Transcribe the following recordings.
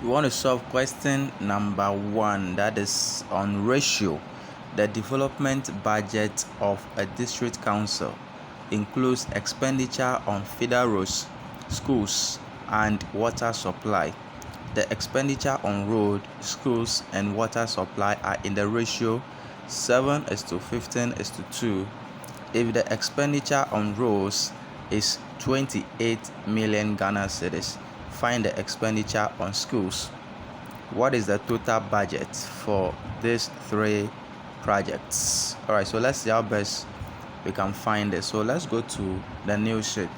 We want to solve question number 1, that is on ratio. The development budget of a district council includes expenditure on feeder roads, schools, and water supply. The expenditure on road, schools, and water supply are in the ratio 7:15:2. If the expenditure on roads is 28 million Ghana cedis, find the expenditure on schools. What is the total budget for these 3 projects? Alright, so let's see how best we can find it. So let's go to the new sheet.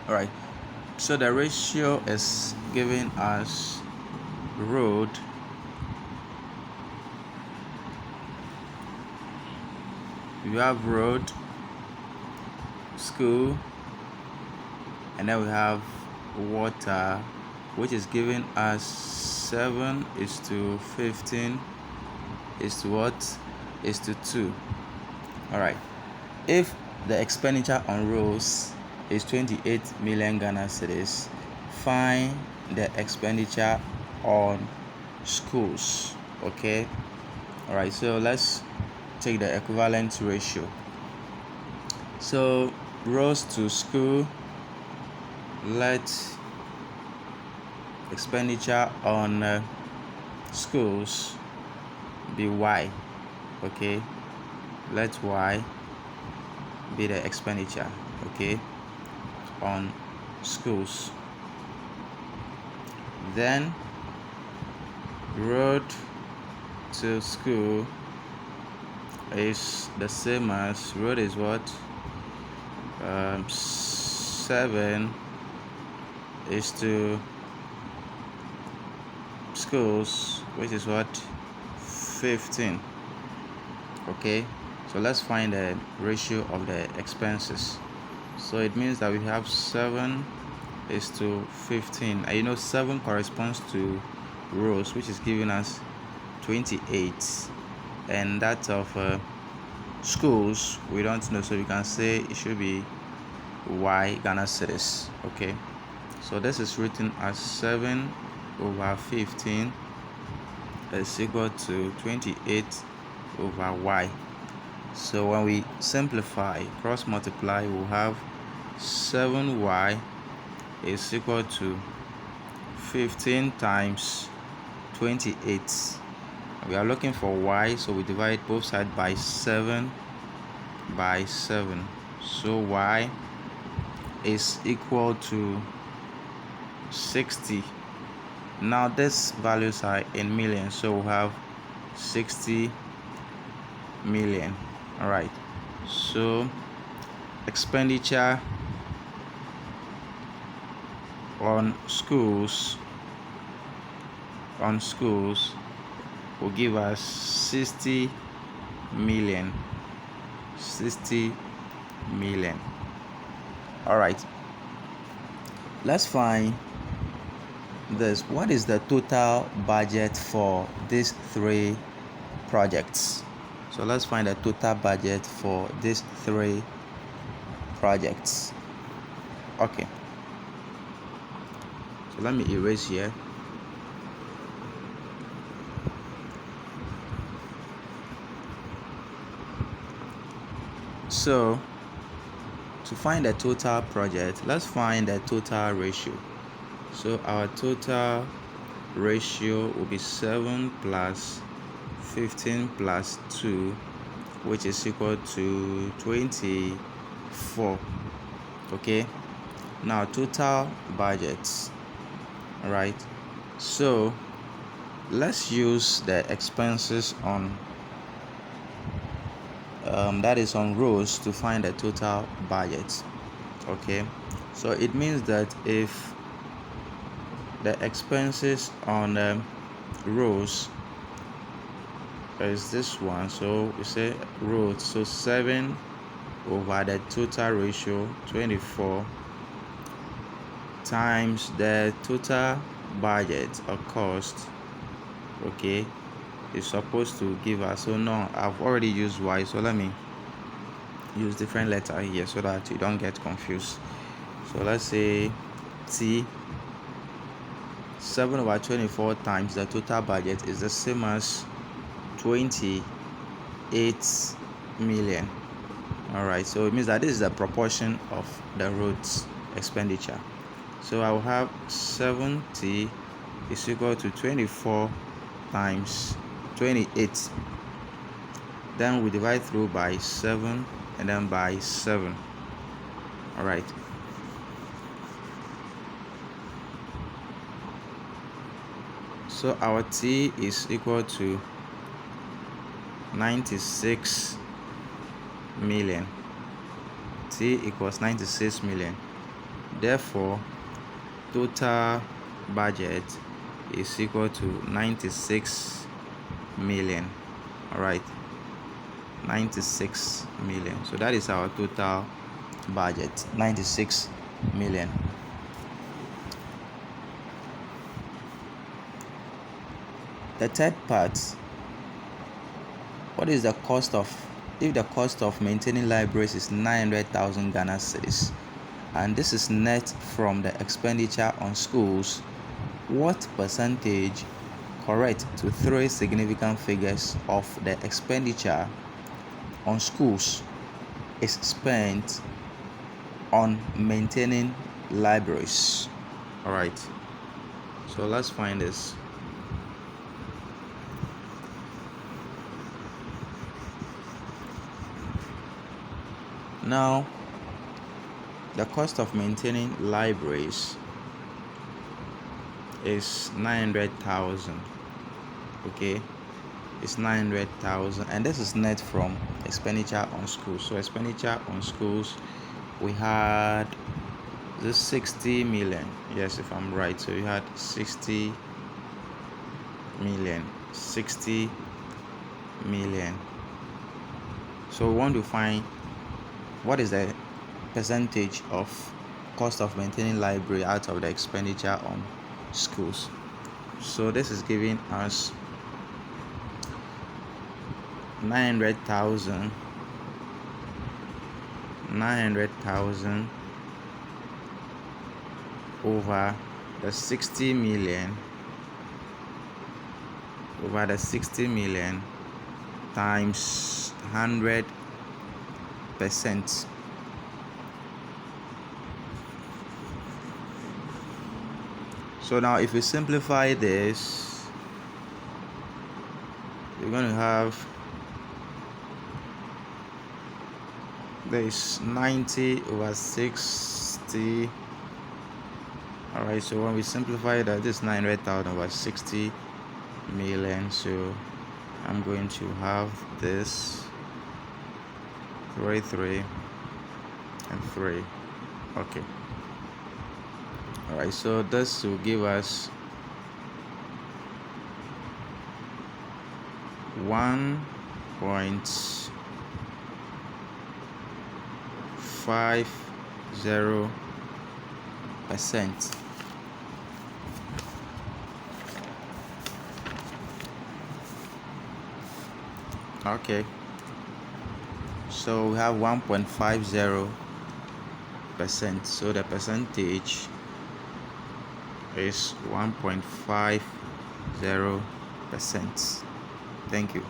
Alright, so the ratio is giving us road, we have road, school, and then we have water, which is giving us 7:15 is to what? Is to 2. Alright, if the expenditure on roads is 28 million Ghana cedis, find the expenditure on schools. Okay, alright, so let's take the equivalent ratio. So roads to school, let expenditure on schools be Y. Okay, let Y be the expenditure, okay, on schools. Then road to school is the same as road is what? 7 is to schools, which is what? 15. Okay, so let's find the ratio of the expenses. So it means that we have 7:15, and 7 corresponds to rows, which is giving us 28, and that of schools we don't know, so we can say it should be Y Ghana cedis. Okay, so this is written as 7/15 is equal to 28 over Y. So when we simplify, cross multiply, we'll have 7Y is equal to 15 times 28. We are looking for Y, so we divide both sides by 7 by 7. So Y is equal to 60. Now these values are in millions, so we'll have 60 million. Alright, so expenditure on schools will give us 60 million. Alright, let's find this. What is the total budget for these 3 projects? So let's find the total budget for these 3 projects. Okay, so let me erase here. So to find the total project, let's find the total ratio. So our total ratio will be 7 plus 15 plus 2, which is equal to 24. Okay, now total budgets. Alright, so let's use the expenses on that is on rows to find the total budget. Okay, so it means that if the expenses on rows is this one, so we say roads, so 7 over the total ratio 24 times the total budget or cost, okay, is supposed to give us, so no, I've already used Y, so let me use different letter here so that you don't get confused. So let's say T 7 over 24 times the total budget is the same as 28 million. Alright, so it means that this is the proportion of the roads expenditure. So I will have 70 is equal to 24 times 28. Then we divide through by 7 and then by 7. Alright. So our T is equal to 96 million. T equals 96 million. Therefore, total budget is equal to 96 million. Alright, 96 million. So that is our total budget, 96 million. The third part, what is the cost of, if the cost of maintaining libraries is 900,000 Ghana cedis, and this is net from the expenditure on schools, what percentage, correct to 3 significant figures, of the expenditure on schools is spent on maintaining libraries? All right, so let's find this. Now, the cost of maintaining libraries is 900,000. Okay, it's 900,000, and this is net from expenditure on schools. So expenditure on schools, we had this 60 million. Yes, if I'm right. So we had 60 million. 60 million. So we want to find what is the percentage of cost of maintaining library out of the expenditure on schools. So this is giving us 900,000 over the 60 million times 100%. So now if we simplify this, we're going to have this 90 over 60. All right, so when we simplify that, this 900,000 over 60 million, so I'm going to have this 3 and 3. Okay, all right, so this will give us 1.50%. Okay, so we have 1.50%. So the percentage is 1.50%. Thank you.